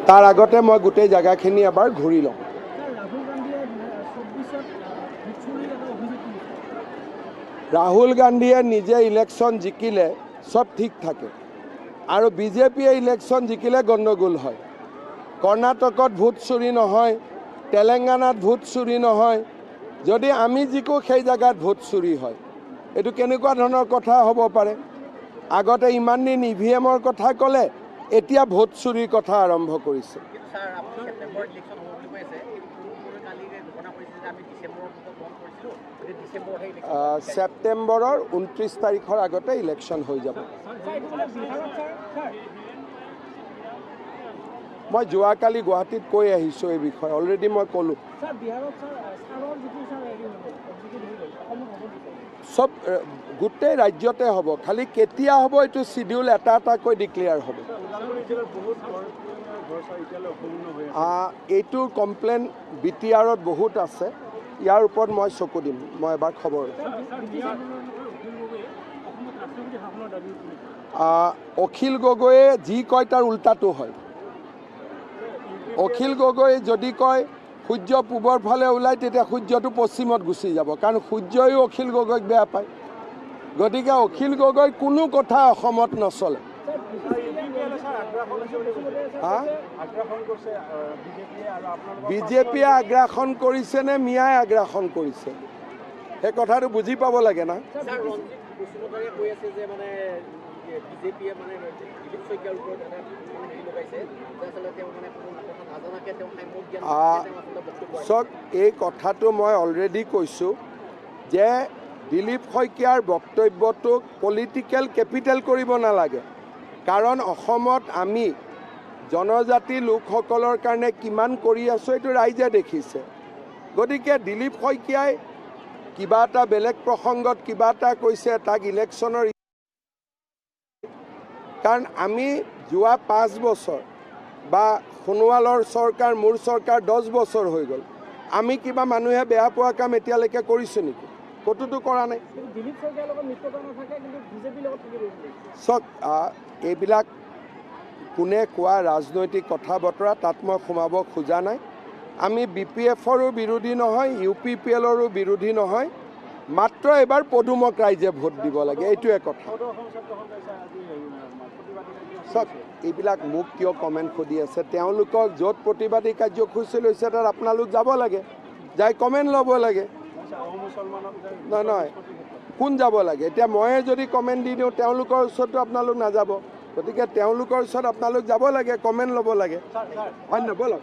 তাৰ আগতে মই গোটেই জায়গাখিনি এবাৰ ঘূৰি লওঁ। ৰাহুল গান্ধীয়ে নিজে ইলেকশ্যন জিকিলে সব ঠিক থাকে আৰু বিজেপিয়ে ইলেকশ্যন জিকিলে গণ্ডগোল হয়। কৰ্ণাটকত ভোট চুৰি নহয়, তেলেংগানাত ভোট চুৰি নহয়, যদি আমি জিকো সেই জায়গাত ভোট চুৰি হয়। এইটো কেনেকুৱা ধৰণৰ কথা হ'ব পাৰে? আগতে ইমান দিন ইভিএমৰ কথা ক'লে, এতিয়া ভোট চুৰিৰ কথা আৰম্ভ কৰিছে। ছেপ্টেম্বৰৰ 29 তাৰিখৰ আগতে ইলেকশ্যন হৈ যাব। মই যোৱাকালি গুৱাহাটীত কৈ আহিছোঁ এই বিষয়ে, অলৰেডি মই ক'লোঁ। সব গোটেই ৰাজ্যতে হ'ব, খালি কেতিয়া হ'ব এইটো চিডিউল এটা এটাকৈ ডিক্লেয়াৰ হ'ব। এইটোৰ কমপ্লেইন BTRত বহুত আছে, ইয়াৰ ওপৰত মই চকু দিম, মই এবাৰ খবৰ। অখিল গগৈয়ে যি কয় তাৰ উল্টাটো হয়। অখিল গগৈ যদি কয় সূৰ্য পূবৰ ফালে ওলায়, তেতিয়া সূৰ্যটো পশ্চিমত গুচি যাব, কাৰণ সূৰ্যইও অখিল গগৈক বেয়া পায়। গতিকে অখিল গগৈ কোনো কথা অসমত নচলে। বিজেপিয়ে আগ্ৰাসন কৰিছে নে মিয়াই আগ্ৰাসন কৰিছে, সেই কথাটো বুজি পাব লাগে না। চক এই কথাটো মই অলৰেডি কৈছোঁ যে দিলীপ শইকীয়াৰ বক্তব্যটোক পলিটিকেল কেপিটেল কৰিব নালাগে, কাৰণ অসমত আমি জনজাতি লোকসকলৰ কাৰণে কিমান কৰি আছোঁ এইটো ৰাইজে দেখিছে। গতিকে দিলীপ শইকীয়াই কিবা এটা বেলেগ প্ৰসংগত কিবা এটা কৈছে, তাক ইলেকশ্যনৰ, কাৰণ আমি যোৱা 5 বছৰ বা সোণোৱালৰ চৰকাৰ, মোৰ চৰকাৰ 10 বছৰ হৈ গ'ল, আমি কিবা মানুহে বেয়া পোৱা কাম এতিয়ালৈকে কৰিছোঁ নেকি? ক'তোতো কৰা নাই। চক এইবিলাক কোনে কোৱা ৰাজনৈতিক কথা বতৰা, তাত মই সোমাব খোজা নাই। আমি BPFৰো বিৰোধী নহয়, UPPLৰো বিৰোধী নহয়, মাত্ৰ এবাৰ পদুমক ৰাইজে ভোট দিব লাগে, এইটোৱে কথা। চক এইবিলাক মোক কিয় কমেণ্ট সুধি আছে? তেওঁলোকক য'ত প্ৰতিবাদী কাৰ্যসূচী লৈছে তাত আপোনালোক যাব লাগে, যাই কমেণ্ট ল'ব লাগে। নহয়, কোন যাব লাগে? এতিয়া ময়ে যদি কমেণ্ট দি দিওঁ, তেওঁলোকৰ ওচৰতো আপোনালোক নাযাব। গতিকে তেওঁলোকৰ ওচৰত আপোনালোক যাব লাগে, কমেণ্ট ল'ব লাগে। হয় নহয়? ব'লক।